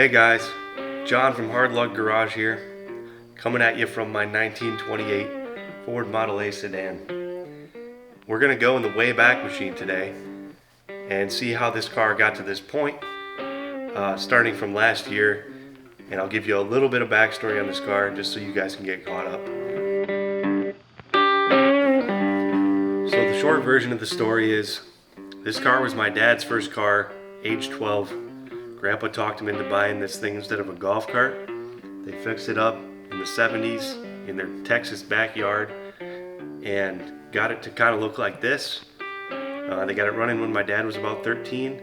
Hey guys, John from Hard Luck Garage here, coming at you from my 1928 Ford Model A sedan. We're going to go in the Wayback Machine today and see how this car got to this point, starting from last year, and I'll give you a little bit of backstory on this car just so you guys can get caught up. So the short version of the story is, this car was my dad's first car, age 12. Grandpa talked him into buying this thing instead of a golf cart. They fixed it up in the 70s in their Texas backyard and got it to kind of look like this. They got it running when my dad was about 13,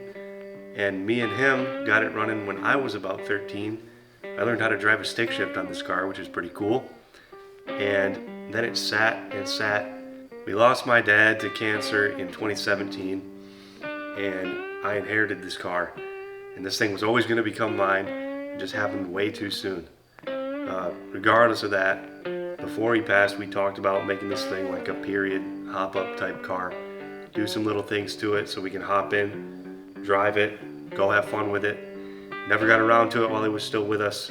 and me and him got it running when I was about 13. I learned how to drive a stick shift on this car, which is pretty cool. And then it sat and sat. We lost my dad to cancer in 2017, and I inherited this car. And this thing was always going to become mine. It just happened way too soon. Regardless of that, before he passed, we talked about making this thing like a period hop-up type car. Do some little things to it so we can hop in, drive it, go have fun with it. Never got around to it while he was still with us,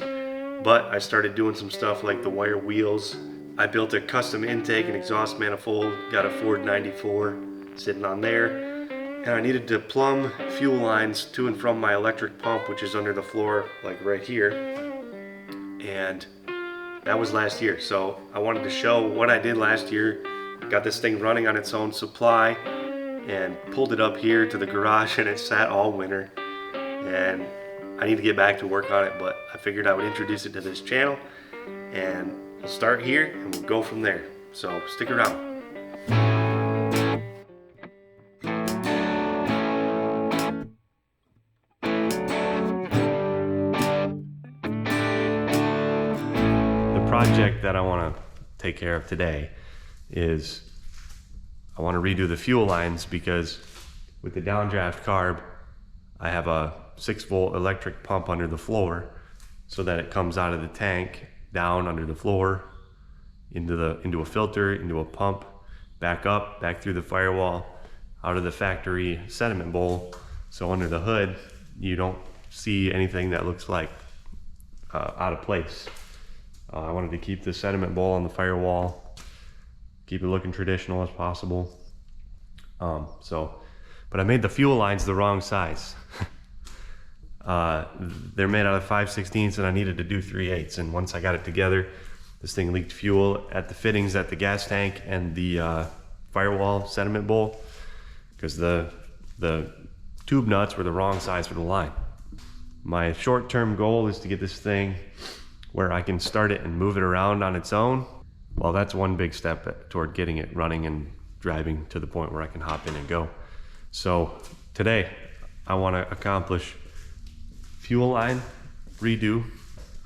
but I started doing some stuff like the wire wheels. I built a custom intake and exhaust manifold, got a Ford 94 sitting on there. And I needed to plumb fuel lines to and from my electric pump, which is under the floor, like right here. And that was last year. So I wanted to show what I did last year. Got this thing running on its own supply and pulled it up here to the garage, and it sat all winter. And I need to get back to work on it, but I figured I would introduce it to this channel. And we'll start here and we'll go from there. So stick around. Project that I want to take care of today is I want to redo the fuel lines, because with the downdraft carb I have a 6-volt electric pump under the floor, so that it comes out of the tank down under the floor into a filter, into a pump, back up, back through the firewall, out of the factory sediment bowl. So under the hood you don't see anything that looks like out of place. I wanted to keep the sediment bowl on the firewall, keep it looking traditional as possible. But I made the fuel lines the wrong size. They're made out of 5/16, and I needed to do 3/8. And once I got it together, this thing leaked fuel at the fittings at the gas tank and the firewall sediment bowl, because the tube nuts were the wrong size for the line. My short-term goal is to get this thing where I can start it and move it around on its own. Well, that's one big step toward getting it running and driving to the point where I can hop in and go. So today I want to accomplish fuel line redo.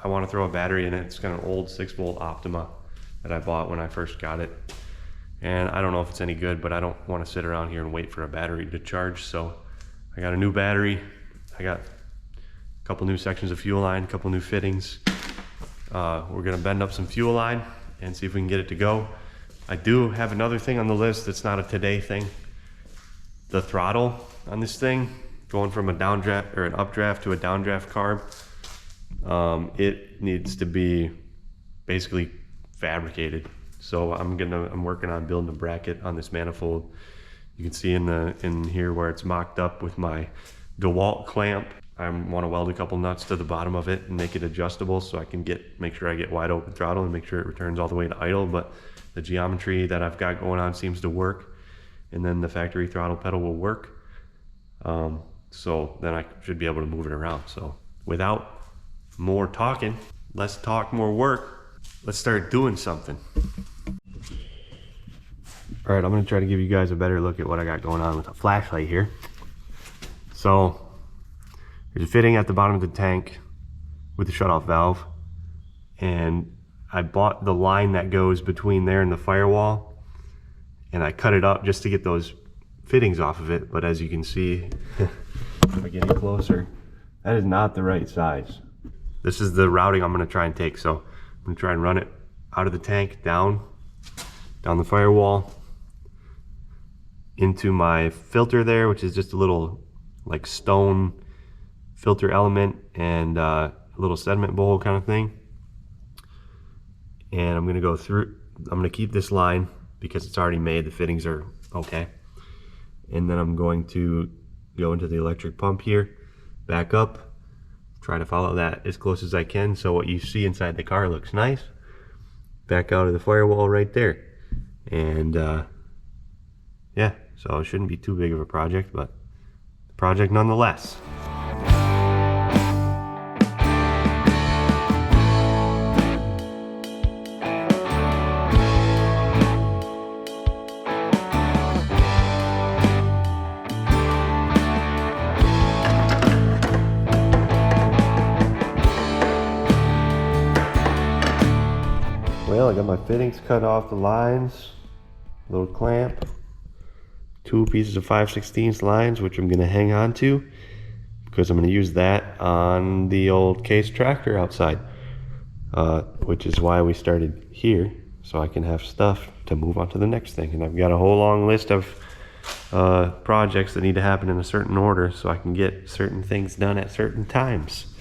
I want to throw a battery in it. It's got an old 6-volt Optima that I bought when I first got it, and I don't know if it's any good, but I don't want to sit around here and wait for a battery to charge. So I got a new battery, I got a couple new sections of fuel line, a couple new fittings. We're gonna bend up some fuel line and see if we can get it to go. I do have another thing on the list that's not a today thing. The throttle on this thing, going from a downdraft or an updraft to a downdraft carb, it needs to be basically fabricated. So I'm working on building a bracket on this manifold. You can see in here where it's mocked up with my DeWalt clamp. I want to weld a couple nuts to the bottom of it and make it adjustable so I can make sure I get wide open throttle and make sure it returns all the way to idle. But the geometry that I've got going on seems to work, and then the factory throttle pedal will work. So then I should be able to move it around. So without more talking, less talk, more work, let's start doing something. All right, I'm gonna try to give you guys a better look at what I got going on with a flashlight here. So there's a fitting at the bottom of the tank with the shutoff valve, and I bought the line that goes between there and the firewall, and I cut it up just to get those fittings off of it. But as you can see, if I get in closer, that is not the right size. This is the routing I'm gonna try and take. So I'm gonna try and run it out of the tank, down the firewall, into my filter there, which is just a little like stone filter element and a little sediment bowl kind of thing. And I'm gonna keep this line because it's already made, the fittings are okay. And then I'm going to go into the electric pump here, back up, try to follow that as close as I can so what you see inside the car looks nice. Back out of the firewall right there. And yeah, so it shouldn't be too big of a project, but a project nonetheless. Well, I got my fittings cut off the lines, little clamp, 2 pieces of 5/16 lines, which I'm gonna hang on to because I'm gonna use that on the old case tractor outside, which is why we started here, so I can have stuff to move on to the next thing. And I've got a whole long list of projects that need to happen in a certain order so I can get certain things done at certain times.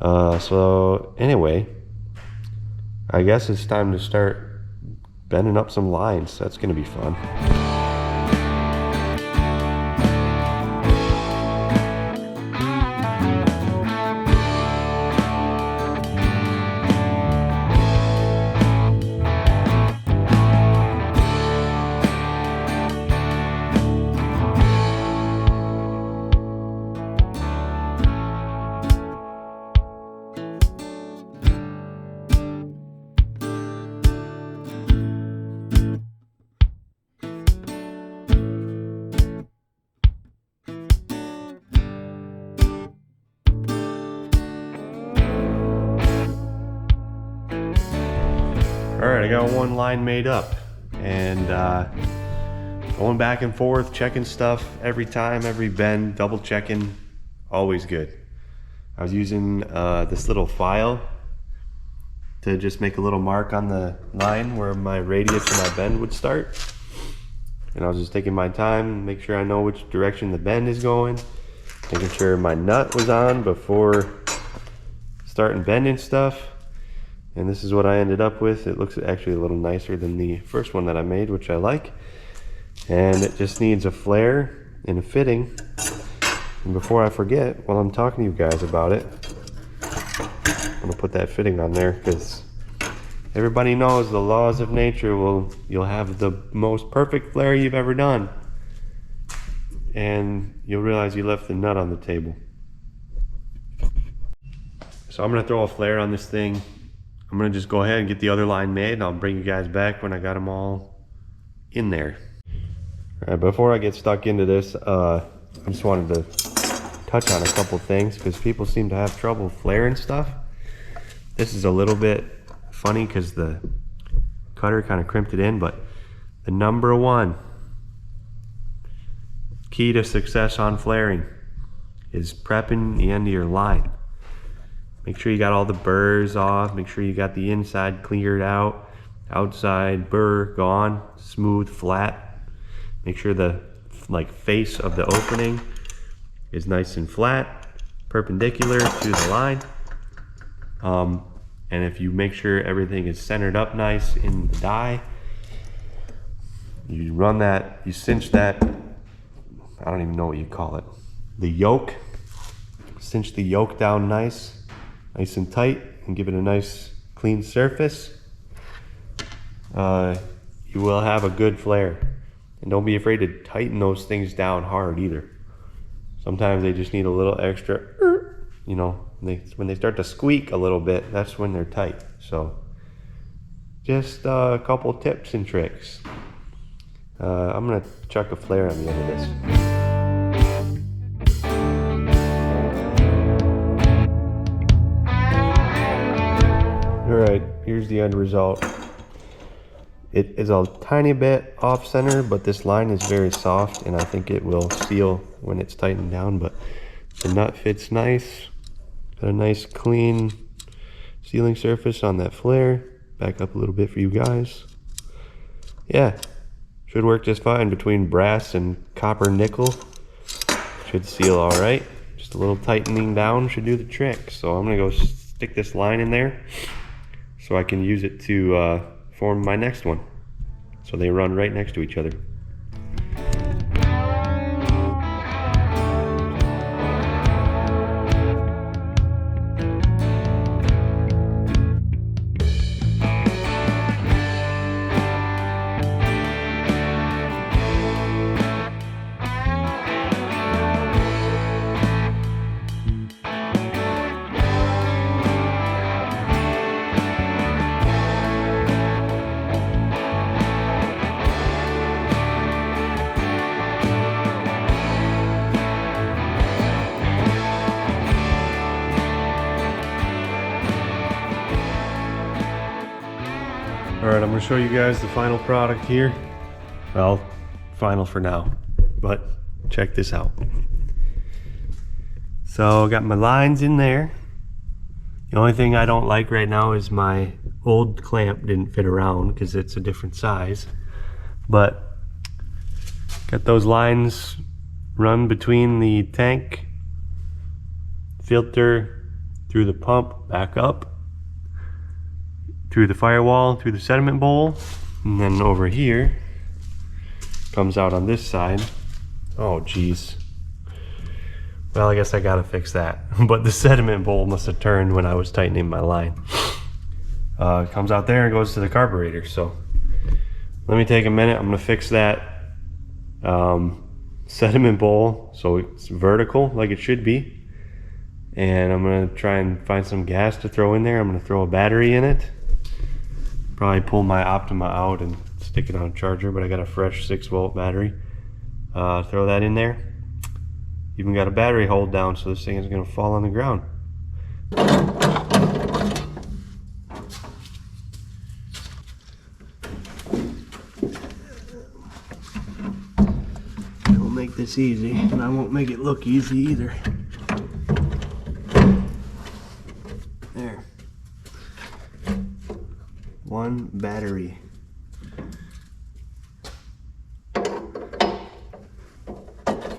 So anyway, I guess it's time to start bending up some lines. That's gonna be fun. Alright, I got one line made up, and going back and forth, checking stuff every time, every bend, double checking, always good. I was using this little file to just make a little mark on the line where my radius of my bend would start. And I was just taking my time, make sure I know which direction the bend is going, making sure my nut was on before starting bending stuff. And this is what I ended up with. It looks actually a little nicer than the first one that I made, which I like. And it just needs a flare and a fitting. And before I forget, while I'm talking to you guys about it, I'm gonna put that fitting on there because everybody knows the laws of nature you'll have the most perfect flare you've ever done. And you'll realize you left the nut on the table. So I'm gonna throw a flare on this thing. I'm gonna just go ahead and get the other line made, and I'll bring you guys back when I got them all in there. All right, before I get stuck into this, I just wanted to touch on a couple things because people seem to have trouble flaring stuff. This is a little bit funny because the cutter kind of crimped it in, but the number one key to success on flaring is prepping the end of your line. Make sure you got all the burrs off, make sure you got the inside cleared out, outside burr gone, smooth, flat. Make sure the face of the opening is nice and flat, perpendicular to the line. And if you make sure everything is centered up nice in the die, you run that, you cinch that, I don't even know what you call it, the yoke, cinch the yoke down nice and tight, and give it a nice clean surface. You will have a good flare. And don't be afraid to tighten those things down hard either. Sometimes they just need a little extra, you know, when they start to squeak a little bit, that's when they're tight. So just a couple tips and tricks. I'm gonna chuck a flare on the end of this. Alright, here's the end result. It is a tiny bit off center, but this line is very soft and I think it will seal when it's tightened down, but the nut fits nice. Got a nice clean sealing surface on that flare. Back up a little bit for you guys. Yeah, should work just fine between brass and copper nickel. Should seal alright. Just Just a little tightening down should do the trick. So I'm gonna go stick this line in there so I can use it to form my next one. So they run right next to each other. Alright, I'm going to show you guys the final product here. Well, final for now, but check this out. So I got my lines in there. The only thing I don't like right now is my old clamp didn't fit around because it's a different size. But got those lines run between the tank, filter, through the pump, back up, through the firewall, through the sediment bowl, and then over here, comes out on this side. Oh geez. Well, I guess I gotta fix that. But the sediment bowl must have turned when I was tightening my line. It comes out there and goes to the carburetor. So let me take a minute. I'm gonna fix that sediment bowl so it's vertical like it should be. And I'm gonna try and find some gas to throw in there. I'm gonna throw a battery in it. Probably pull my Optima out and stick it on a charger, but I got a fresh 6-volt battery. Throw that in there. Even got a battery hold down so this thing is gonna fall on the ground. I won't make this easy, and I won't make it look easy either. There. One battery. I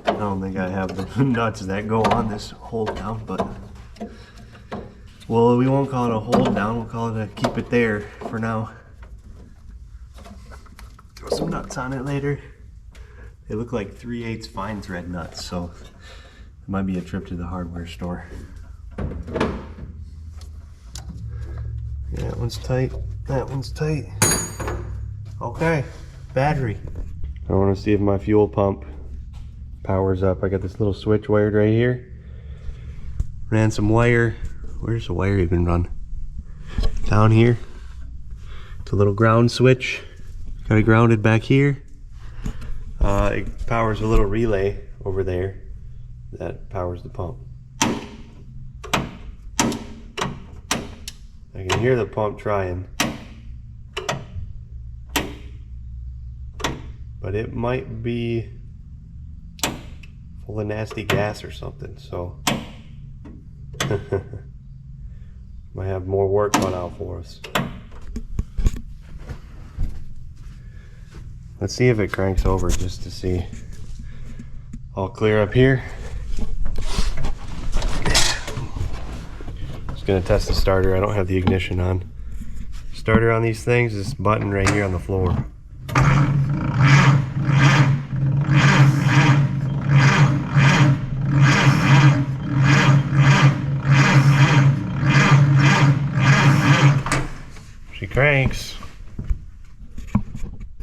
don't think I have the nuts that go on this hold down, but well, we won't call it a hold down, we'll call it a keep it there for now. Throw some nuts on it later. They look like 3/8 fine thread nuts, so it might be a trip to the hardware store. Yeah, that one's tight. That one's tight. Okay, battery. I want to see if my fuel pump powers up. I got this little switch wired right here. Ran some wire. Where's the wire even run? Down here. It's a little ground switch. Got it grounded back here. It powers a little relay over there that powers the pump. I can hear the pump trying, but it might be full of nasty gas or something, so might have more work cut out for us. Let's see if it cranks over just to see. All clear up here. Just gonna test the starter. I don't have the ignition on. Starter on these things is this button right here on the floor. She cranks.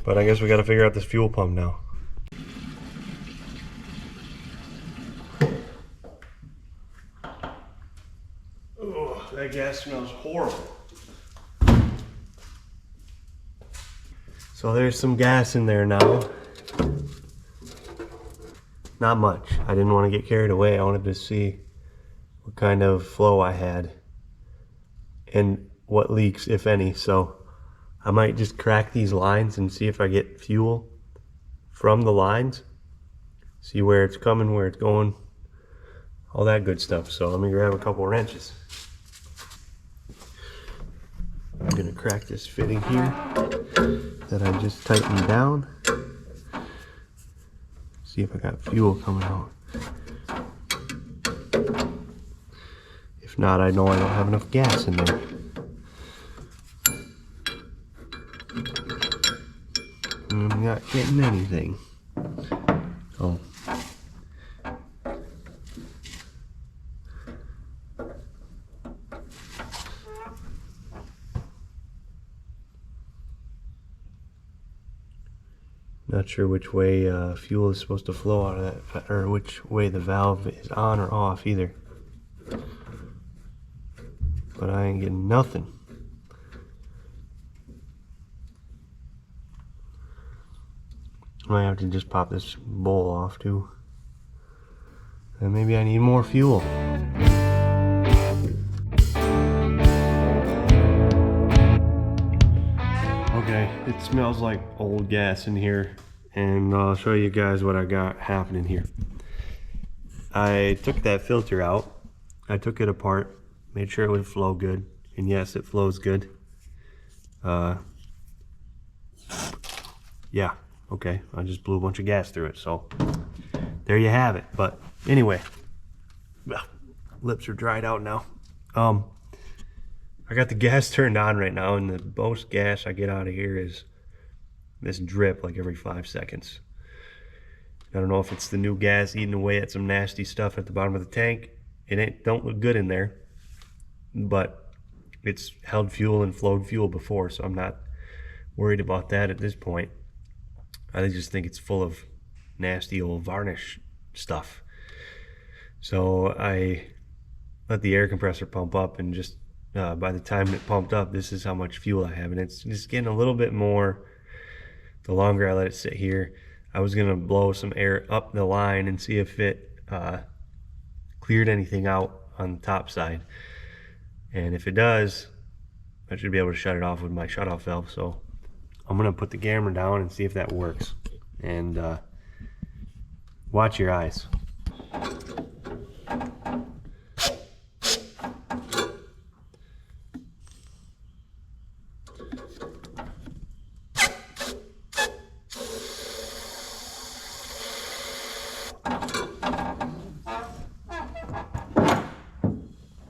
But I guess we gotta figure out this fuel pump now. Oh, that gas smells horrible. So there's some gas in there now. Not much. I didn't want to get carried away. I wanted to see what kind of flow I had and what leaks, if any. So I might just crack these lines and see if I get fuel from the lines. See where it's coming, where it's going, all that good stuff. So let me grab a couple wrenches. I'm gonna crack this fitting here that I just tightened down. See if I got fuel coming out. If not, I know I don't have enough gas in there. I'm not getting anything. Oh. Not sure which way fuel is supposed to flow out of that, or which way the valve is on or off either. But I ain't getting nothing. I might have to just pop this bowl off too. And maybe I need more fuel. Okay, it smells like old gas in here, and I'll show you guys what I got happening here. I took that filter out, I took it apart, made sure it would flow good, and yes, it flows good. Yeah, okay, I just blew a bunch of gas through it, so there you have it. But anyway, lips are dried out now. I got the gas turned on right now, and the most gas I get out of here is this drip like every 5 seconds. I don't know if it's the new gas eating away at some nasty stuff at the bottom of the tank. It don't look good in there, but it's held fuel and flowed fuel before, so I'm not worried about that at this point. I just think it's full of nasty old varnish stuff. So I let the air compressor pump up, and just by the time it pumped up, this is how much fuel I have, and it's just getting a little bit more the longer I let it sit here. I was gonna blow some air up the line and see if it cleared anything out on the top side, and if it does, I should be able to shut it off with my shutoff valve. So I'm gonna put the camera down and see if that works, and watch your eyes.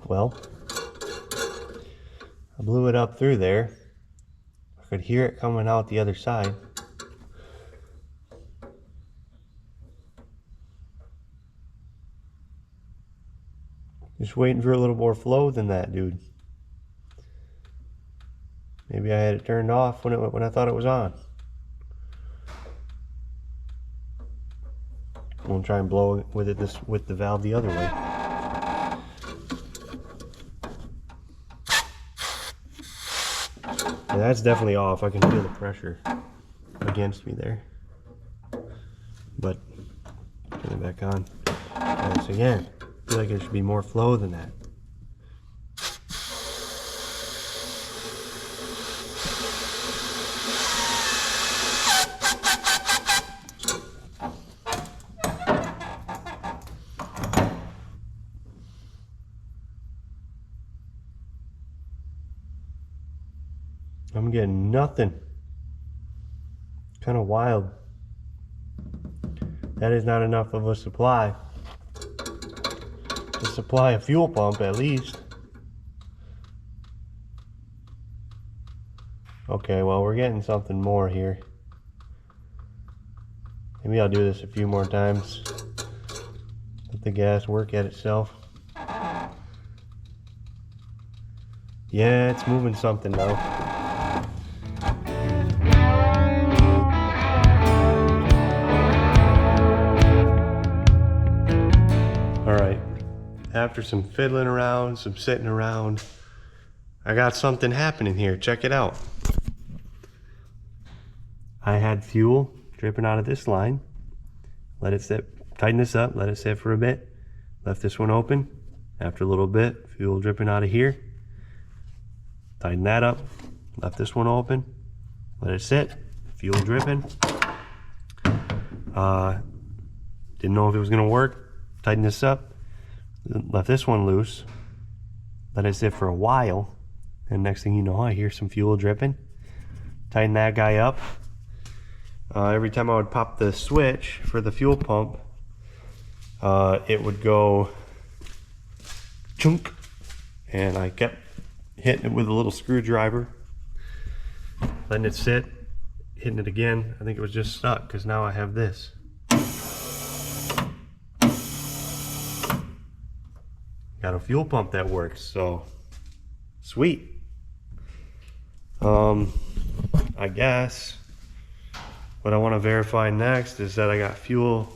Well, I blew it up through there. I could hear it coming out the other side. Just waiting for a little more flow than that, dude. Maybe I had it turned off when I thought it was on. I'm gonna try and blow with the valve the other way. Yeah, that's definitely off. I can feel the pressure against me there. But turn it back on. Once again, I feel like there should be more flow than that. I'm getting nothing. Kind of wild. That is not enough of a supply to supply a fuel pump, at least. Okay, well, we're getting something more here. Maybe I'll do this a few more times. Let the gas work at itself. Yeah, it's moving something now. Alright, after some fiddling around, some sitting around, I got something happening here. Check it out. I had fuel dripping out of this line. Let it sit, tighten this up, let it sit for a bit. Left this one open. After a little bit, fuel dripping out of here. Tighten that up, left this one open. Let it sit, fuel dripping. Didn't know if it was gonna work. Tighten this up, left this one loose, let it sit for a while, and next thing you know, I hear some fuel dripping. Tighten that guy up. Every time I would pop the switch for the fuel pump, it would go chunk, and I kept hitting it with a little screwdriver, letting it sit, hitting it again. I think it was just stuck because now I have this. Got a fuel pump that works, so sweet. I guess what I want to verify next is that I got fuel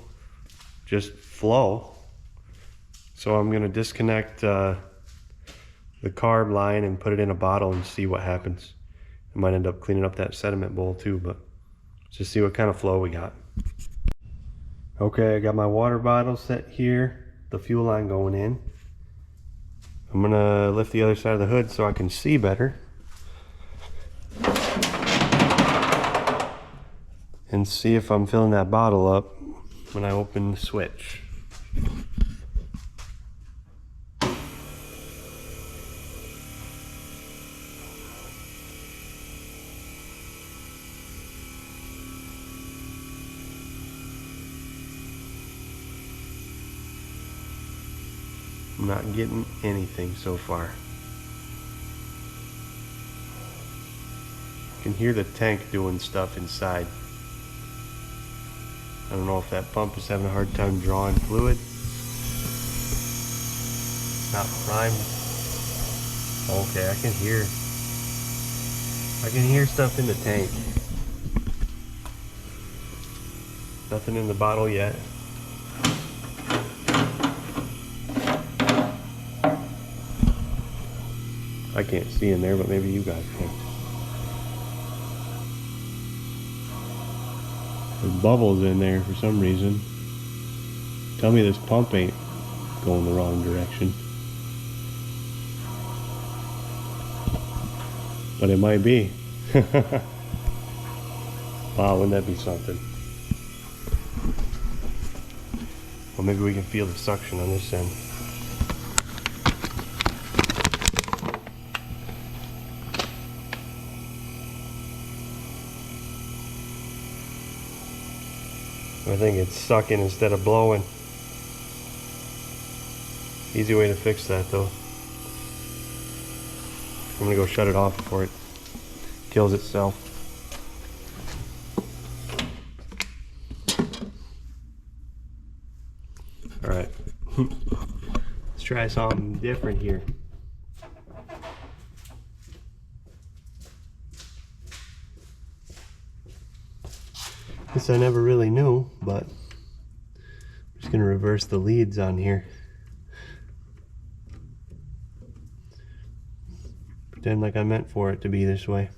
just flow. So I'm going to disconnect the carb line and put it in a bottle and see what happens. I might end up cleaning up that sediment bowl too, but just see what kind of flow we got. Okay, I got my water bottle set here, the fuel line going in. I'm gonna lift the other side of the hood so I can see better. And see if I'm filling that bottle up when I open the switch. I'm not getting anything so far. You can hear the tank doing stuff inside. I don't know if that pump is having a hard time drawing fluid. Not primed. Okay, I can hear stuff in the tank. Nothing in the bottle yet. I can't see in there, but maybe you guys can. There's bubbles in there for some reason. Tell me this pump ain't going the wrong direction. But it might be. Wow, wouldn't that be something? Well, maybe we can feel the suction on this end. I think it's sucking instead of blowing. Easy way to fix that though. I'm gonna go shut it off before it kills itself. Alright. Let's try something different here. This I never really knew, but I'm just gonna reverse the leads on here. Pretend like I meant for it to be this way.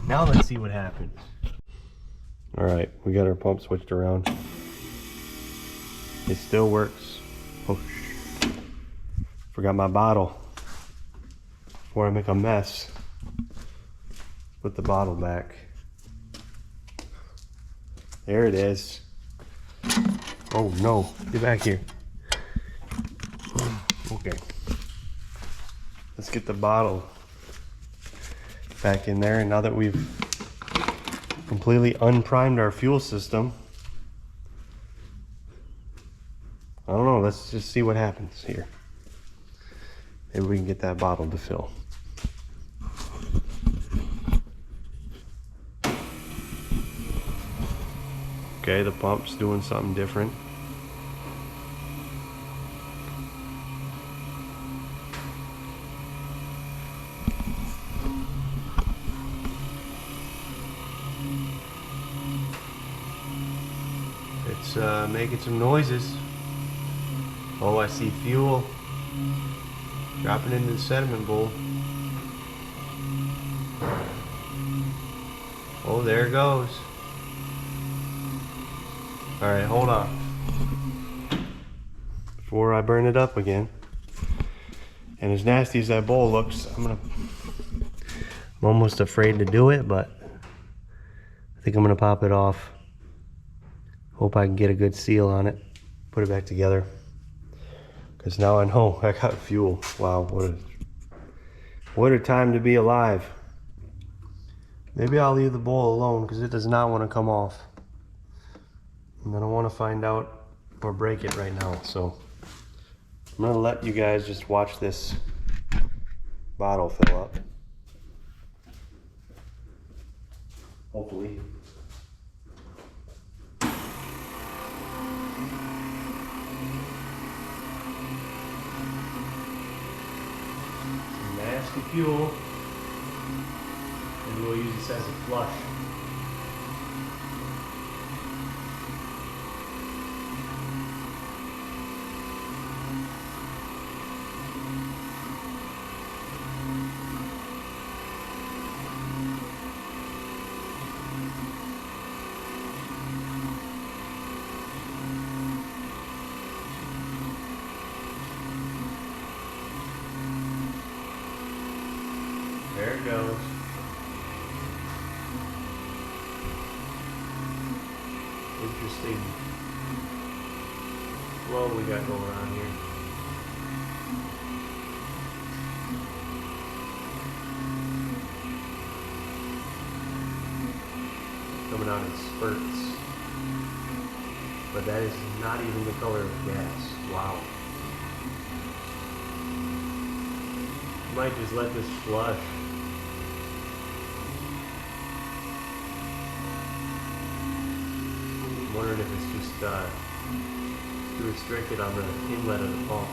Now let's see what happens. Alright, we got our pump switched around. It still works. Oh, forgot my bottle. Before I make a mess. Put the bottle back. There it is. Oh no, get back here. Okay. Let's get the bottle back in there. And now that we've completely unprimed our fuel system, I don't know, let's just see what happens here. Maybe we can get that bottle to fill. Okay, the pump's doing something different. It's making some noises. Oh, I see fuel dropping into the sediment bowl. Oh, there it goes. Alright, hold on. Before I burn it up again. And as nasty as that bowl looks, I'm almost afraid to do it, but I think I'm gonna pop it off. Hope I can get a good seal on it. Put it back together. Because now I know I got fuel. Wow, what a time to be alive. Maybe I'll leave the bowl alone because it does not want to come off. And I don't want to find out or break it right now, so I'm gonna let you guys just watch this bottle fill up. Hopefully. Some nasty fuel. And we'll use this as a flush. There it goes. Interesting flow we got going on here. Coming out in spurts. But that is not even the color of gas. Wow. Might just let this flush. I'm wondering if it's just too restricted on the inlet of the pump.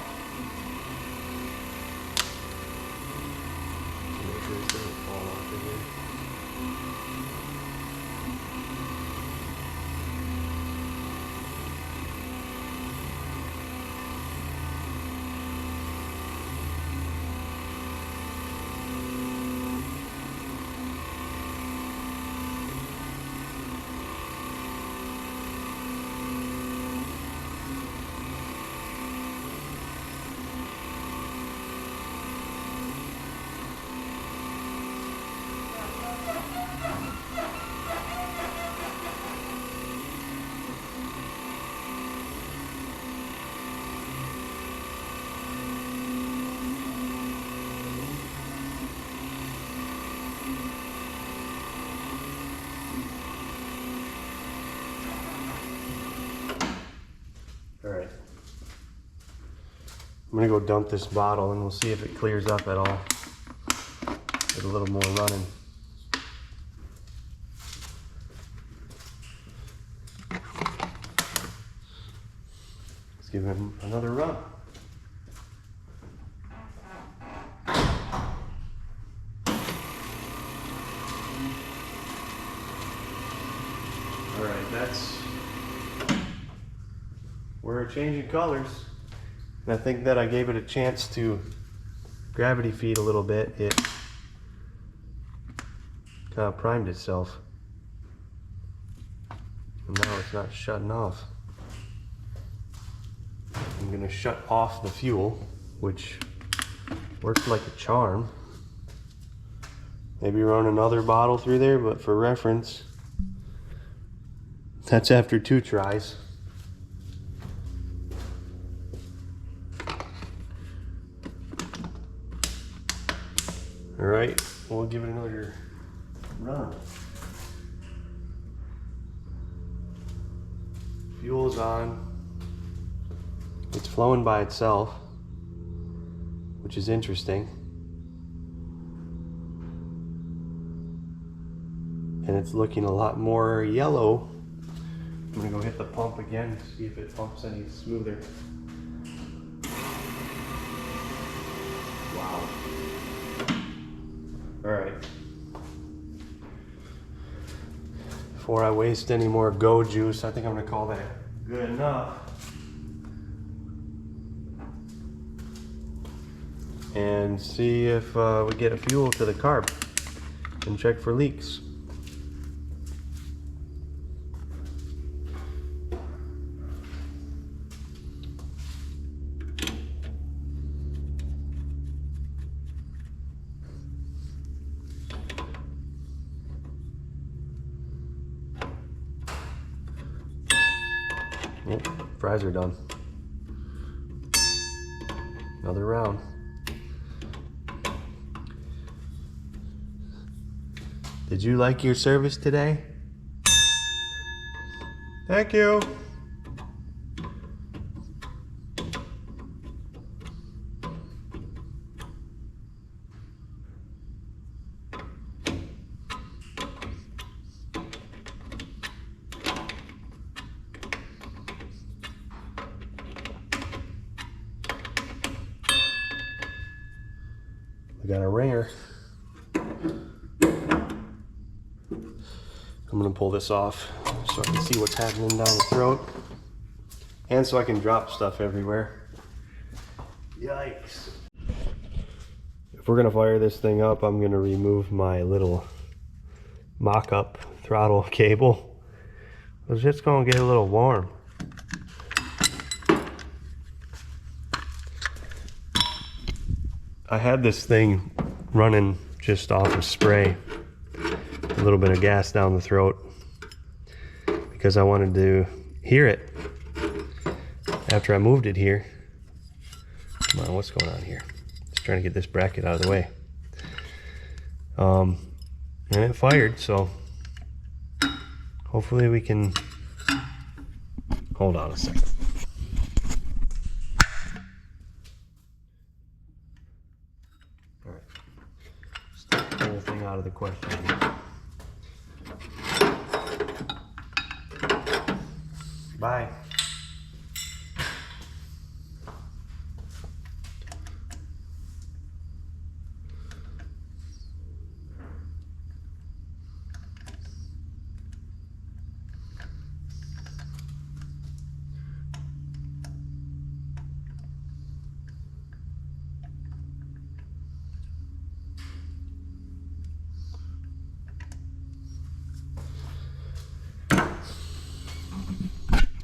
Make sure this doesn't fall off in here. Alright. I'm gonna go dump this bottle and we'll see if it clears up at all with a little more running. Let's give him another run. Alright, that's we're changing colors, and I think that I gave it a chance to gravity feed a little bit. It kind of primed itself, and now it's not shutting off. I'm gonna shut off the fuel, which works like a charm. Maybe run another bottle through there, but for reference, that's after 2 tries. All right, we'll give it another run. Fuel's on. It's flowing by itself, which is interesting. And it's looking a lot more yellow. I'm gonna go hit the pump again to see if it pumps any smoother. Wow. All right. Before I waste any more go juice, I think I'm gonna call that good enough. And see if we get a fuel to the carb and check for leaks. Yep, fries are done. Another round. Did you like your service today? Thank you. we got a ringer. I'm gonna pull this off so I can see what's happening down the throat. And so I can drop stuff everywhere. Yikes. If we're gonna fire this thing up, I'm gonna remove my little mock-up throttle cable. It's just gonna get a little warm. I had this thing running just off of spray, a little bit of gas down the throat, because I wanted to hear it after I moved it here. Come on, what's going on here? Just trying to get this bracket out of the way. And it fired, so hopefully we can, hold on a second. All right, start the whole thing out of the question. Bye.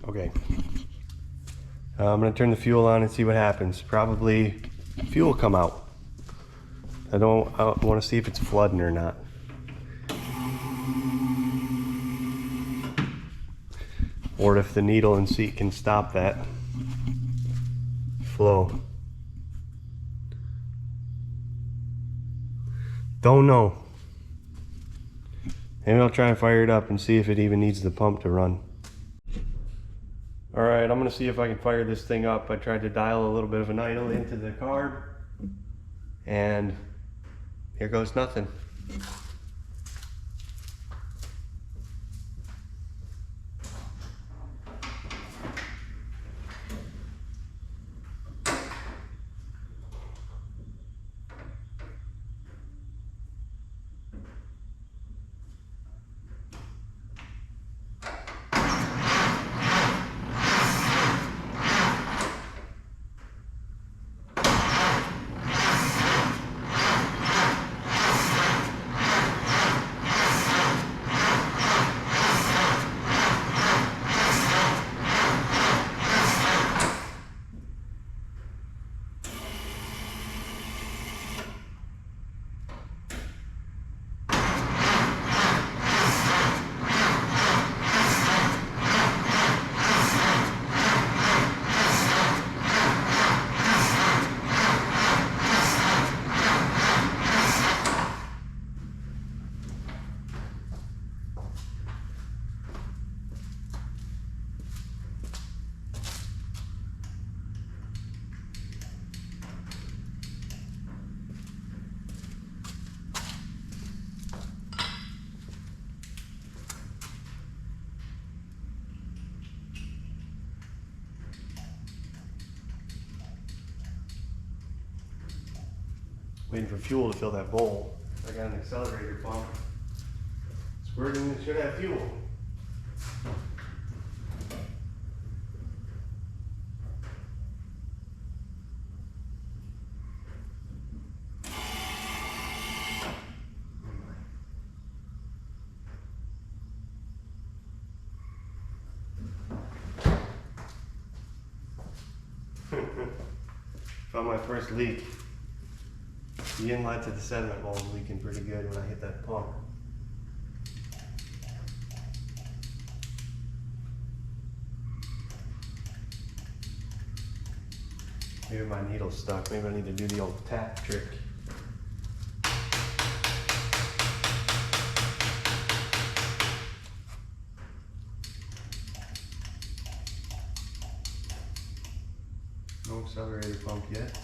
Okay, I'm gonna turn the fuel on and see what happens. Probably fuel will come out. I want to see if it's flooding or not. Or if the needle and seat can stop that flow. Don't know. Maybe I'll try and fire it up and see if it even needs the pump to run. All right, I'm gonna see if I can fire this thing up. I tried to dial a little bit of an idle into the carb, and here goes nothing. Waiting for fuel to fill that bowl. I got an accelerator pump. Squirting, it should have fuel. Found my first leak. The inlet to the sediment bowl is leaking pretty good when I hit that pump. Maybe my needle's stuck. Maybe I need to do the old tap trick. No accelerator pump yet.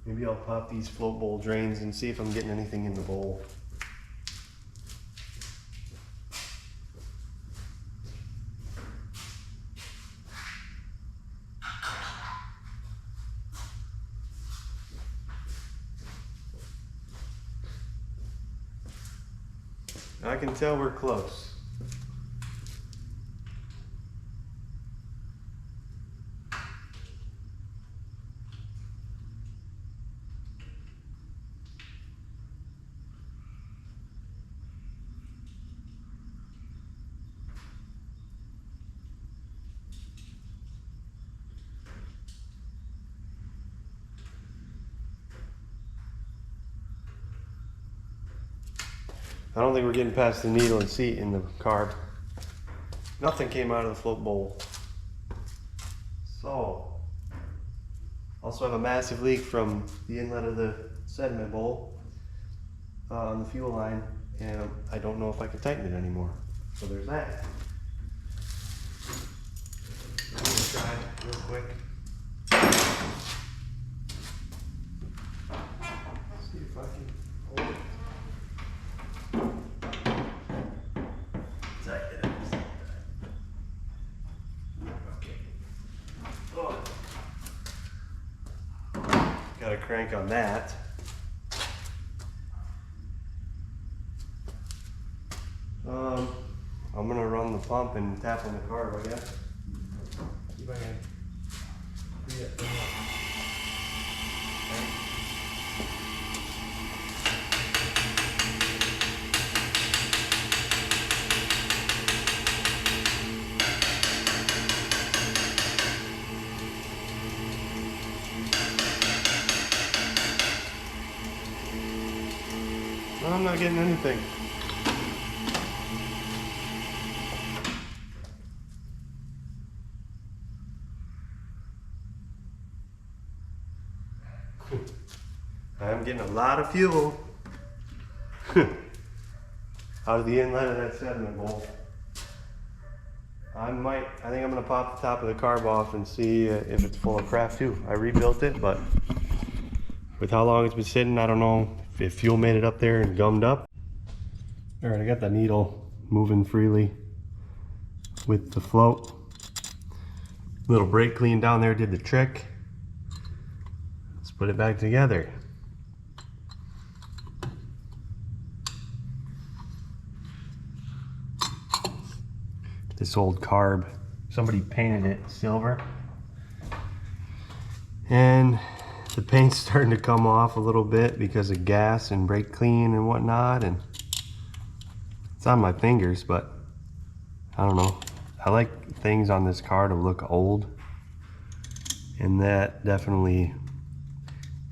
Maybe I'll pop these float bowl drains and see if I'm getting anything in the bowl. I can tell we're close. I don't think we're getting past the needle and seat in the carb. Nothing came out of the float bowl. So, also have a massive leak from the inlet of the sediment bowl on the fuel line, and I don't know if I can tighten it anymore. So there's that. I'm gonna try it real quick. See if I can hold it. Got a crank on that. I'm gonna run the pump and tap on the carb, I guess. See if I can free it thing up. I'm not getting anything. I'm getting a lot of fuel out of the inlet of that sediment bowl. I think I'm gonna pop the top of the carb off and see if it's full of crap too. I rebuilt it, but with how long it's been sitting, I don't know if fuel made it up there and gummed up. All right, I got the needle moving freely with the float. Little brake clean down there did the trick. Let's put it back together. This old carb, somebody painted it silver, and the paint's starting to come off a little bit because of gas and brake clean and whatnot, and it's on my fingers, but I don't know. I like things on this car to look old, and that definitely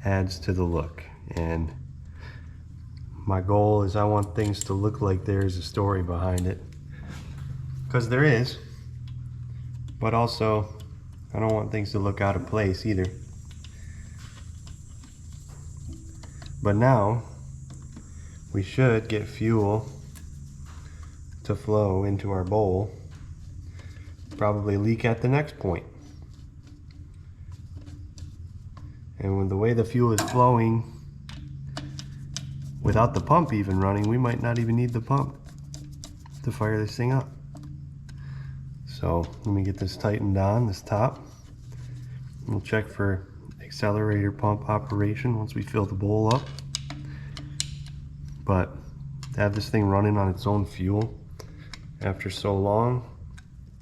adds to the look. And my goal is I want things to look like there's a story behind it, because there is, but also I don't want things to look out of place either. But now we should get fuel to flow into our bowl, probably leak at the next point. And with the way the fuel is flowing, without the pump even running, we might not even need the pump to fire this thing up. So let me get this tightened on, this top. We'll check for accelerator pump operation once we fill the bowl up. But to have this thing running on its own fuel after so long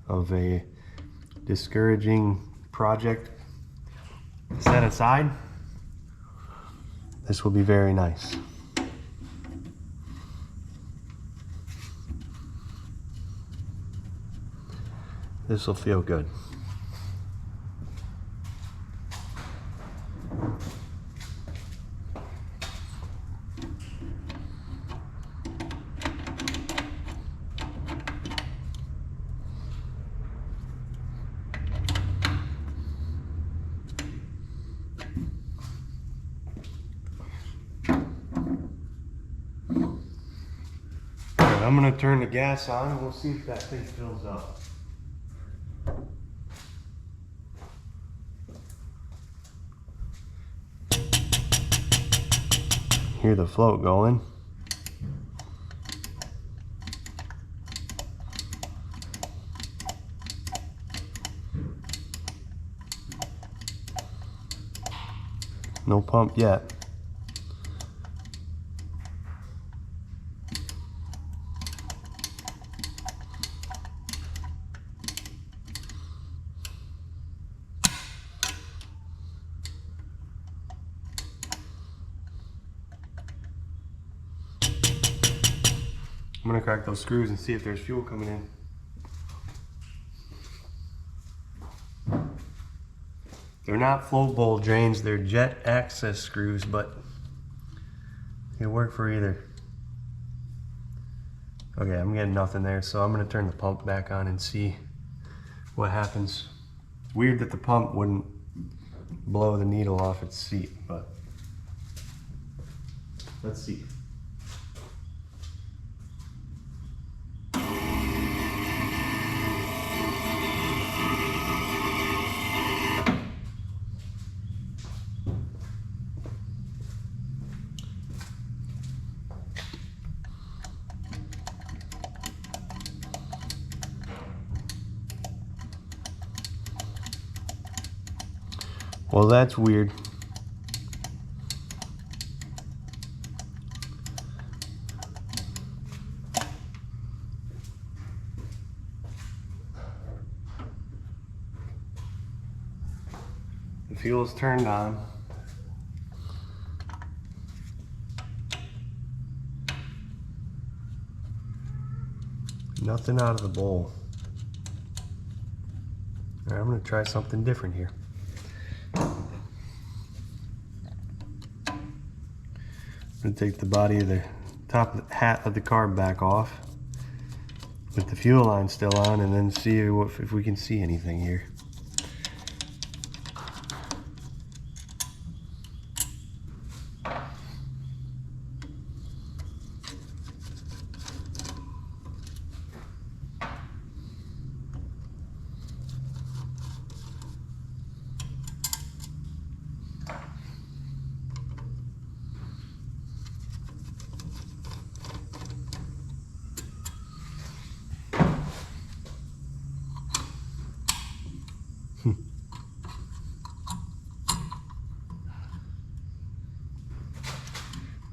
of a discouraging project set aside, this will be very nice. This will feel good. I'm going to turn the gas on and we'll see if that thing fills up. Hear the float going. No pump yet. I'm gonna crack those screws and see if there's fuel coming in. They're not float bowl drains, they're jet access screws, but they work for either. Okay, I'm getting nothing there, so I'm gonna turn the pump back on and see what happens. It's weird that the pump wouldn't blow the needle off its seat, but let's see. Well, that's weird. The fuel's turned on. Nothing out of the bowl. All right, I'm gonna try something different here. I'm gonna take the body of the top of the hat of the carb back off with the fuel line still on, and then see if we can see anything here.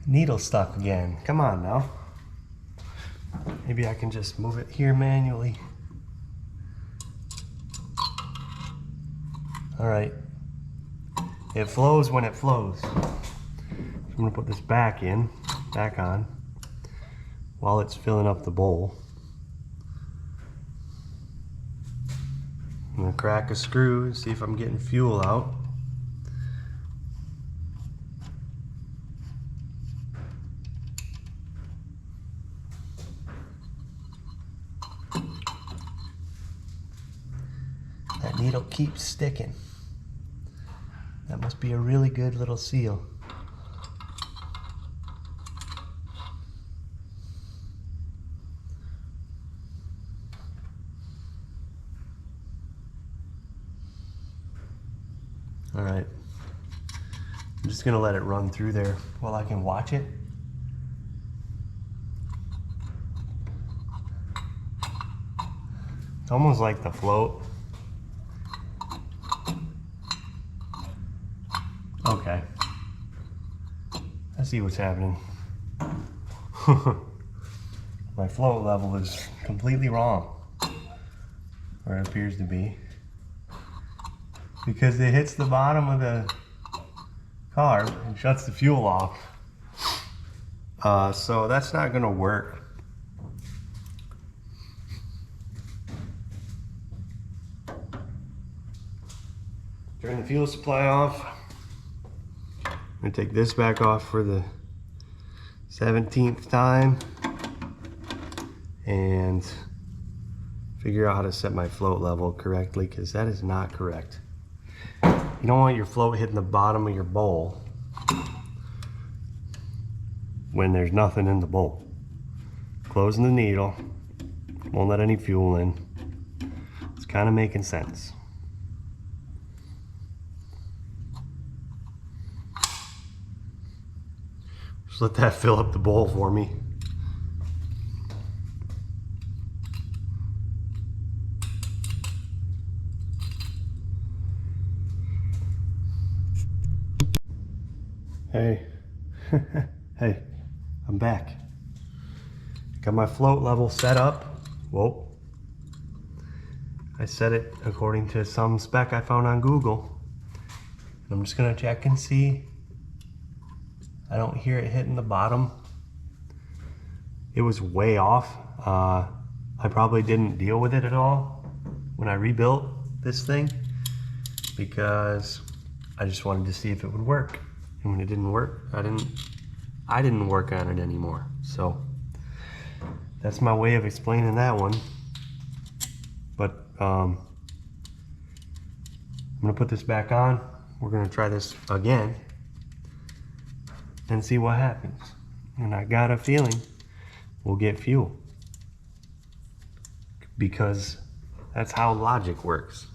Needle stuck again. Come on now. Maybe I can just move it here manually. All right. It flows when it flows. I'm gonna put this back on, while it's filling up the bowl. I'm gonna crack a screw and see if I'm getting fuel out. That needle keeps sticking. That must be a really good little seal. All right, I'm just gonna let it run through there while I can watch it. It's almost like the float. Okay, I see what's happening. My float level is completely wrong, or it appears to be, because it hits the bottom of the carb and shuts the fuel off. So that's not gonna work. Turn the fuel supply off. I'm gonna take this back off for the 17th time and figure out how to set my float level correctly, because that is not correct. You don't want your float hitting the bottom of your bowl when there's nothing in the bowl. Closing the needle, won't let any fuel in. It's kind of making sense. Just let that fill up the bowl for me. Hey, hey, I'm back. Got my float level set up. Whoa. I set it according to some spec I found on Google. I'm just gonna check and see. I don't hear it hitting the bottom. It was way off. I probably didn't deal with it at all when I rebuilt this thing because I just wanted to see if it would work. And when it didn't work, I didn't work on it anymore. So that's my way of explaining that one. But I'm gonna put this back on. We're gonna try this again and see what happens. And I got a feeling we'll get fuel because that's how logic works.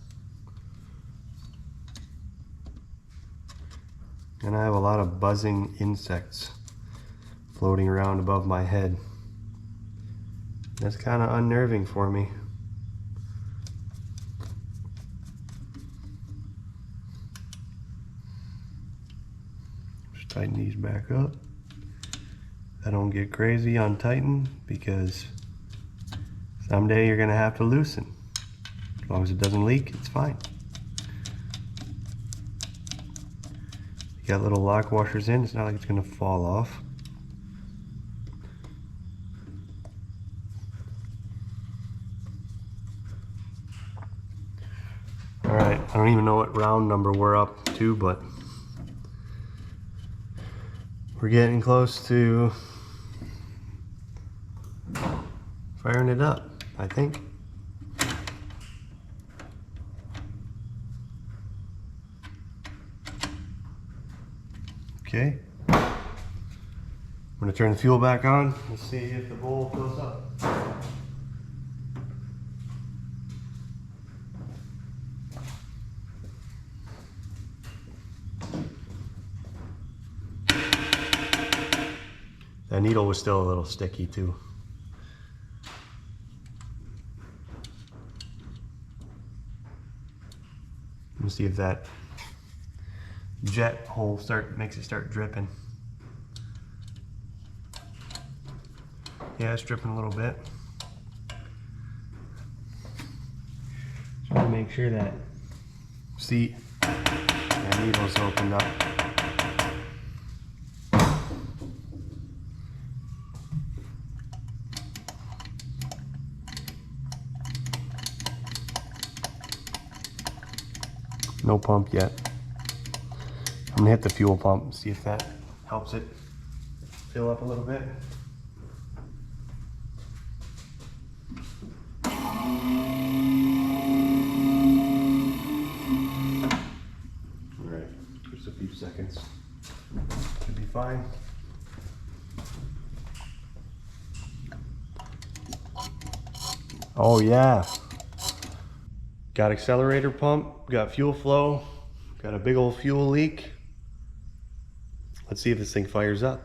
And I have a lot of buzzing insects floating around above my head. That's kind of unnerving for me. Just tighten these back up. I don't get crazy on tighten because someday you're gonna have to loosen. As long as it doesn't leak, it's fine. You got little lock washers in, it's not like it's gonna fall off. All right, I don't even know what round number we're up to, but we're getting close to firing it up, I think. Okay. I'm gonna turn the fuel back on. We'll see if the bowl fills up. That needle was still a little sticky too. Let's see if that jet hole makes it start dripping. Yeah, it's dripping a little bit. Trying to make sure that seat and needle's opened up. No pump yet. I'm gonna hit the fuel pump, see if that helps it fill up a little bit. All right, just a few seconds. Should be fine. Oh yeah. Got accelerator pump, got fuel flow, got a big old fuel leak. Let's see if this thing fires up.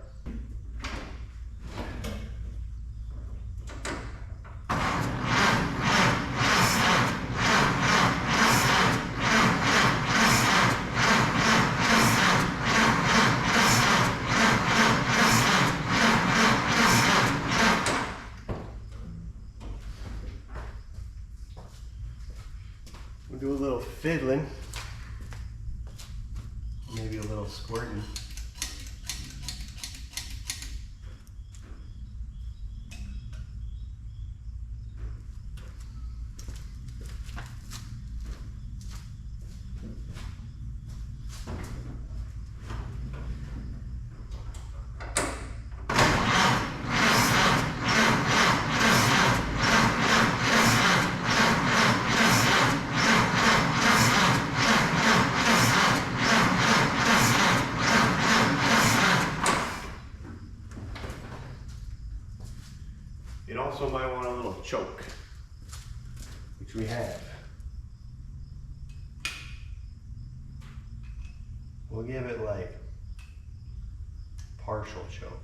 We'll do a little fiddling, maybe a little squirting. It also might want a little choke, which we have. We'll give it like partial choke.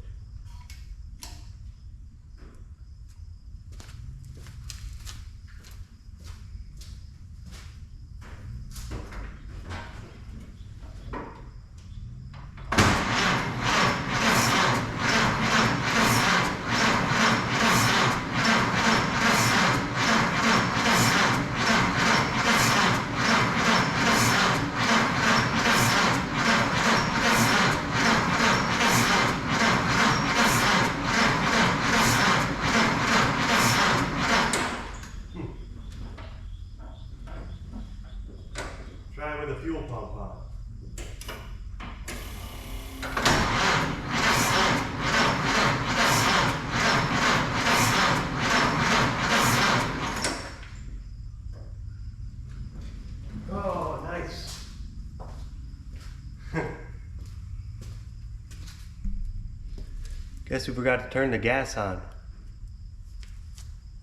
Guess we forgot to turn the gas on.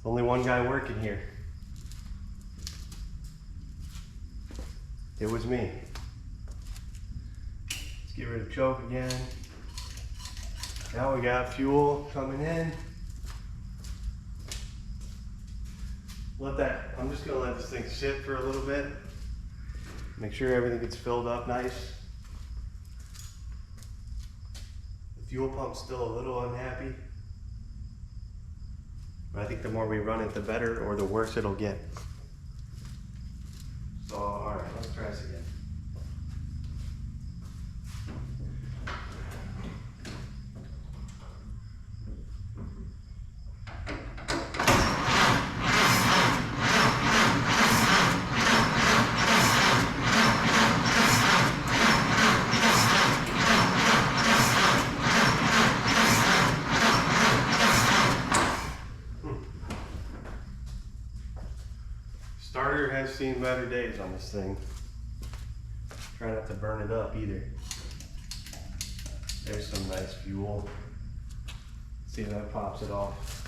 Only one guy working here. It was me. Let's get rid of choke again. Now we got fuel coming in. I'm just gonna let this thing sit for a little bit. Make sure everything gets filled up nice. The fuel pump's still a little unhappy. But I think the more we run it, the better, or the worse it'll get. So, all right, let's try this again. Starter has seen better days on this thing. Try not to burn it up either. There's some nice fuel. See if that pops it off.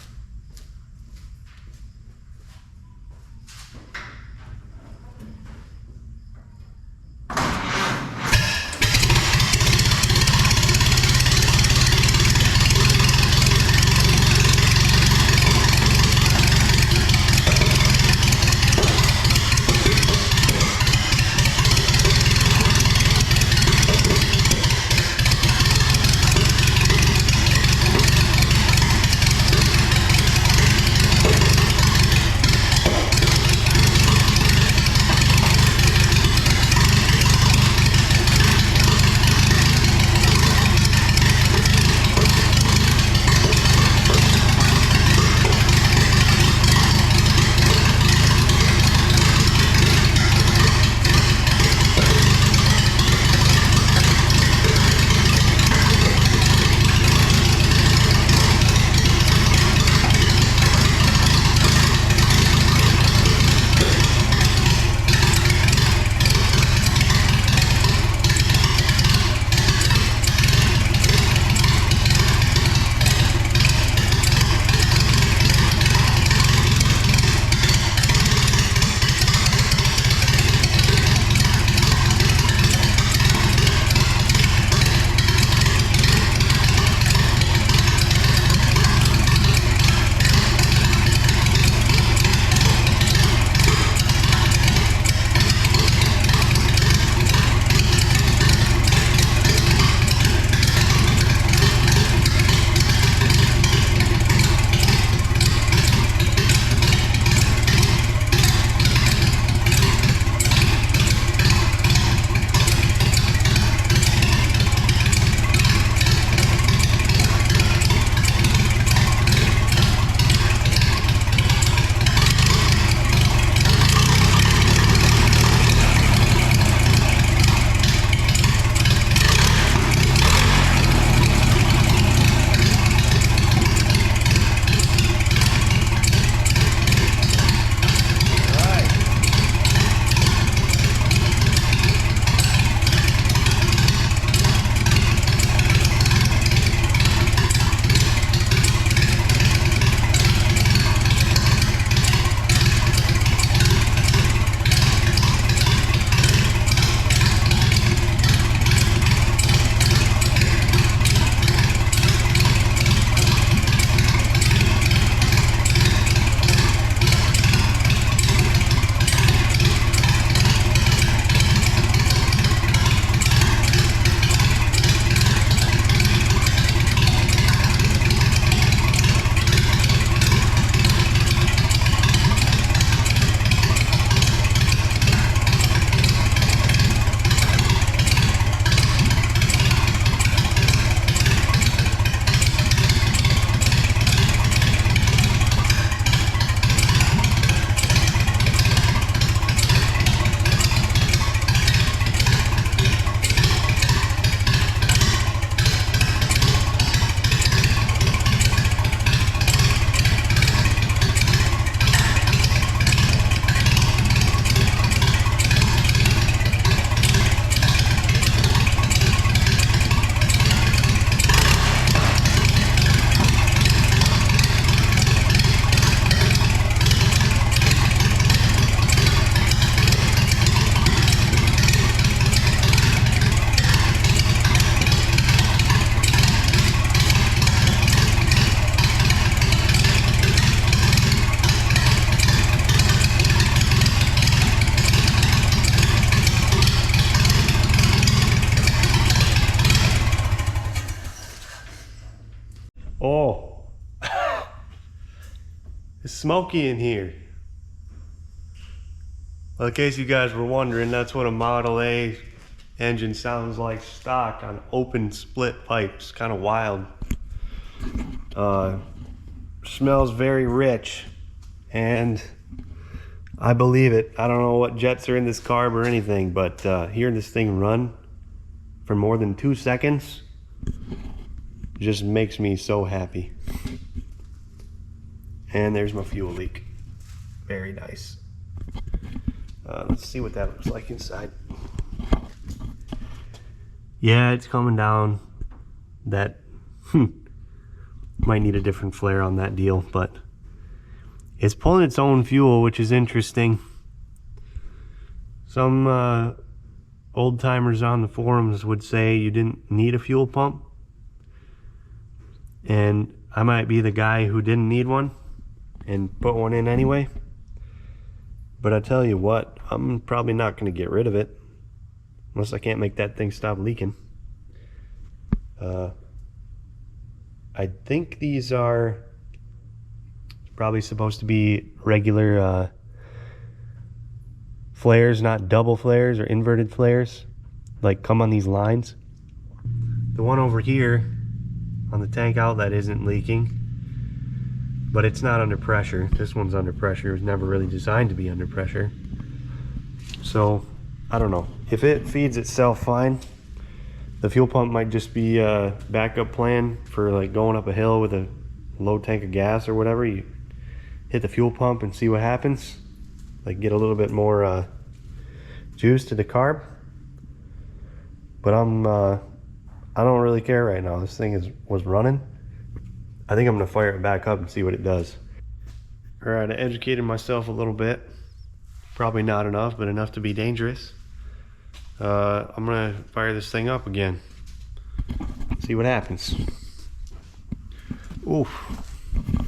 Oh, it's smoky in here. Well, in case you guys were wondering, that's what a Model A engine sounds like stock on open split pipes. Kind of wild. Smells very rich, and I believe it. I don't know what jets are in this carb or anything, but hearing this thing run for more than 2 seconds just makes me so happy. And there's my fuel leak. Very nice. Let's see what that looks like inside. Yeah, it's coming down. That might need a different flare on that deal, but it's pulling its own fuel, which is interesting. Some old timers on the forums would say you didn't need a fuel pump, and I might be the guy who didn't need one and put one in anyway. But I tell you what, I'm probably not going to get rid of it unless I can't make that thing stop leaking. I think these are probably supposed to be regular flares, not double flares or inverted flares, like come on these lines. The one over here on the tank outlet isn't leaking, but it's not under pressure. This one's under pressure. It was never really designed to be under pressure. So I don't know. If it feeds itself fine, the fuel pump might just be a backup plan for like going up a hill with a low tank of gas or whatever. You hit the fuel pump and see what happens. Like get a little bit more juice to the carb. But I don't really care right now. This thing was running. I think I'm gonna fire it back up and see what it does. All right, I educated myself a little bit. Probably not enough, but enough to be dangerous. I'm gonna fire this thing up again. See what happens. Oof,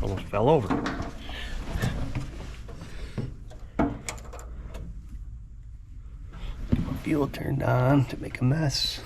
almost fell over. Fuel turned on to make a mess.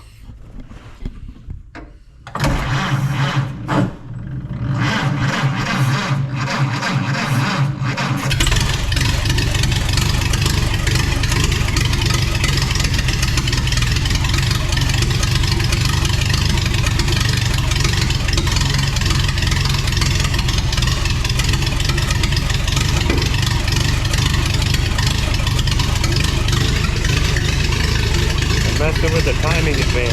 Messing with the timing advance.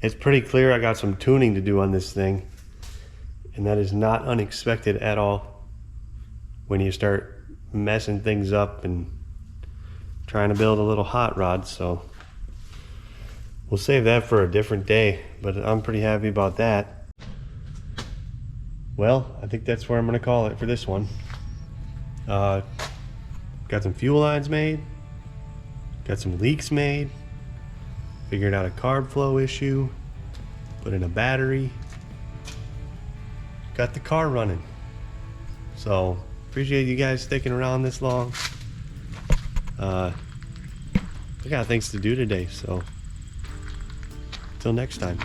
It's pretty clear I got some tuning to do on this thing, and that is not unexpected at all when you start messing things up and trying to build a little hot rod. So we'll save that for a different day, but I'm pretty happy about that. Well, I think that's where I'm going to call it for this one. Got some fuel lines made, got some leaks made, figured out a carb flow issue, put in a battery, got the car running. So appreciate you guys sticking around this long. I got things to do today, so till next time.